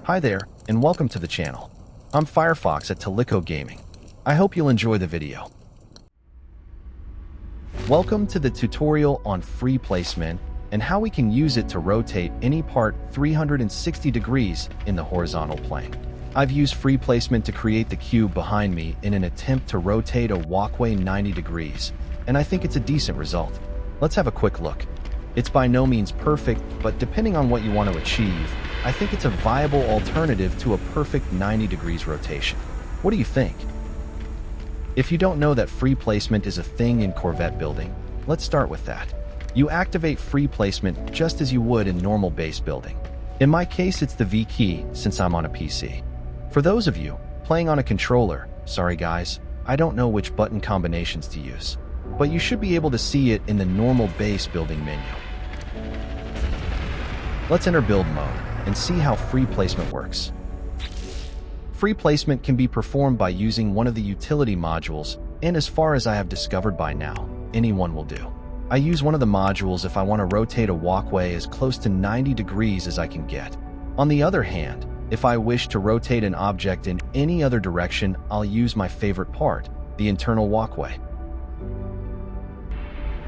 Hi there, and welcome to the channel. I'm Firefox at Tulikko Gaming. I hope you'll enjoy the video. Welcome to the tutorial on free placement and how we can use it to rotate any part 360 degrees in the horizontal plane. I've used free placement to create the cube behind me in an attempt to rotate a walkway 90 degrees, and I think it's a decent result. Let's have a quick look. It's by no means perfect, but depending on what you want to achieve, I think it's a viable alternative to a perfect 90 degrees rotation. What do you think? If you don't know that free placement is a thing in Corvette building, let's start with that. You activate free placement just as you would in normal base building. In my case, it's the V key since I'm on a PC. For those of you playing on a controller, sorry guys, I don't know which button combinations to use, but you should be able to see it in the normal base building menu. Let's enter build mode and see how free placement works. Free placement can be performed by using one of the utility modules, and as far as I have discovered by now, anyone will do. I use one of the modules if I want to rotate a walkway as close to 90 degrees as I can get. On the other hand, if I wish to rotate an object in any other direction, I'll use my favorite part, the internal walkway.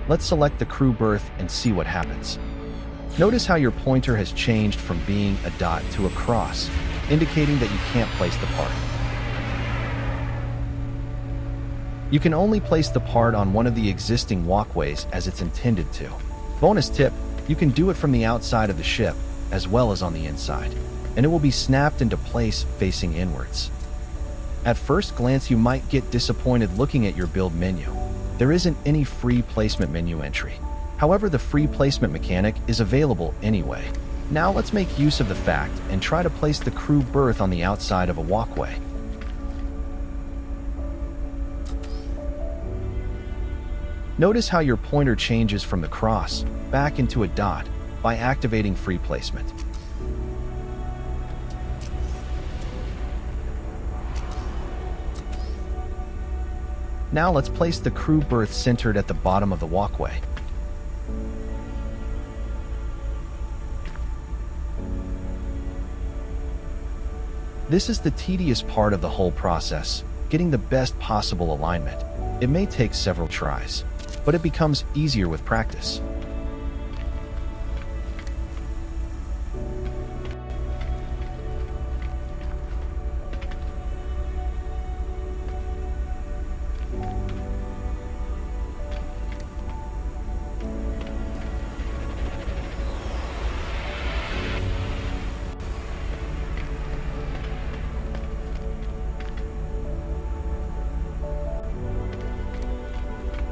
Let's select the crew berth and see what happens. Notice how your pointer has changed from being a dot to a cross, indicating that you can't place the part. You can only place the part on one of the existing walkways as it's intended to. Bonus tip, you can do it from the outside of the ship, as well as on the inside, and it will be snapped into place facing inwards. At first glance, you might get disappointed looking at your build menu. There isn't any free placement menu entry. However, the free placement mechanic is available anyway. Now let's make use of the fact and try to place the crew berth on the outside of a walkway. Notice how your pointer changes from the cross back into a dot by activating free placement. Now let's place the crew berth centered at the bottom of the walkway. This is the tedious part of the whole process, getting the best possible alignment. It may take several tries, but it becomes easier with practice.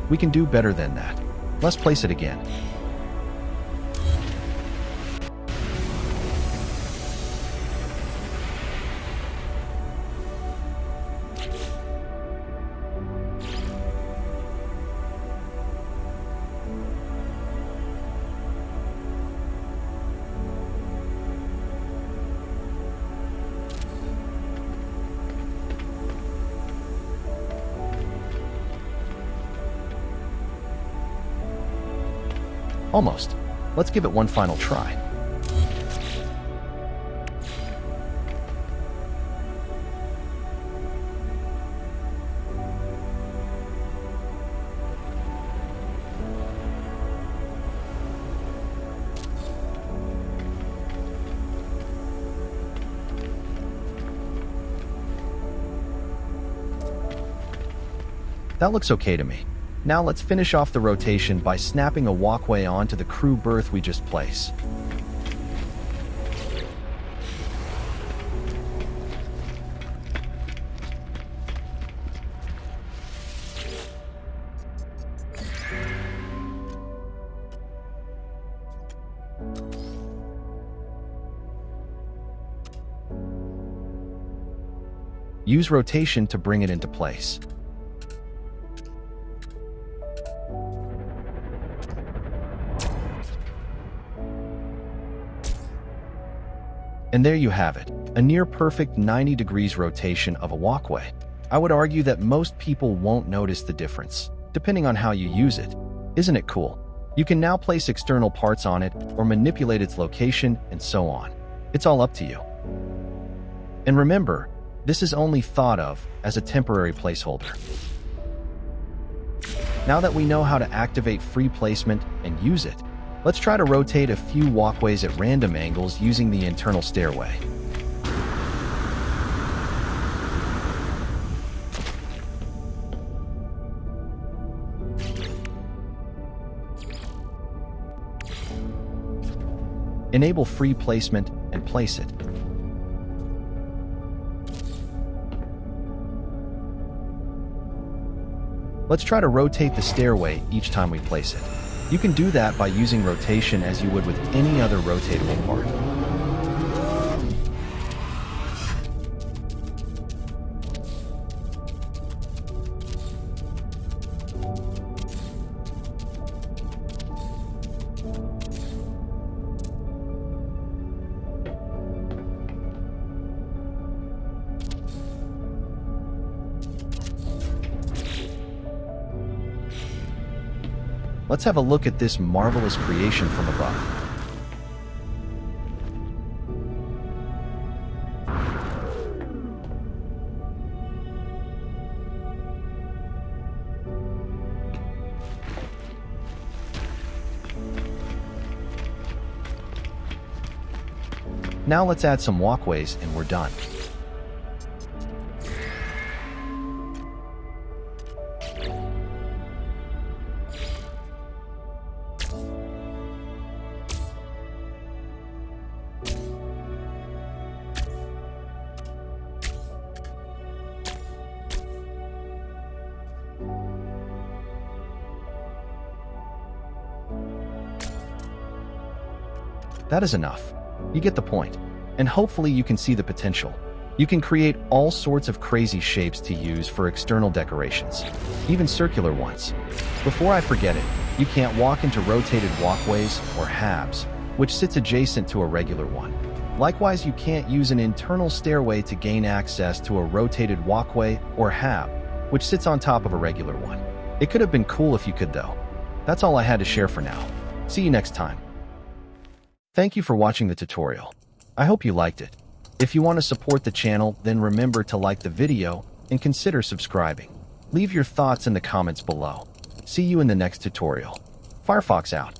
We can do better than that. Let's place it again. Almost. Let's give it one final try. That looks okay to me. Now let's finish off the rotation by snapping a walkway onto the crew berth we just placed. Use rotation to bring it into place. And there you have it, a near-perfect 90 degrees rotation of a walkway. I would argue that most people won't notice the difference, depending on how you use it. Isn't it cool? You can now place external parts on it or manipulate its location and so on. It's all up to you. And remember, this is only thought of as a temporary placeholder. Now that we know how to activate free placement and use it, let's try to rotate a few walkways at random angles using the internal stairway. Enable free placement and place it. Let's try to rotate the stairway each time we place it. You can do that by using rotation as you would with any other rotatable part. Let's have a look at this marvelous creation from above. Now let's add some walkways and we're done. That is enough. You get the point. And hopefully you can see the potential. You can create all sorts of crazy shapes to use for external decorations, even circular ones. Before I forget it, you can't walk into rotated walkways or habs, which sits adjacent to a regular one. Likewise, you can't use an internal stairway to gain access to a rotated walkway or hab, which sits on top of a regular one. It could have been cool if you could though. That's all I had to share for now. See you next time. Thank you for watching the tutorial. I hope you liked it. If you want to support the channel, then remember to like the video and consider subscribing. Leave your thoughts in the comments below. See you in the next tutorial. Firefox out.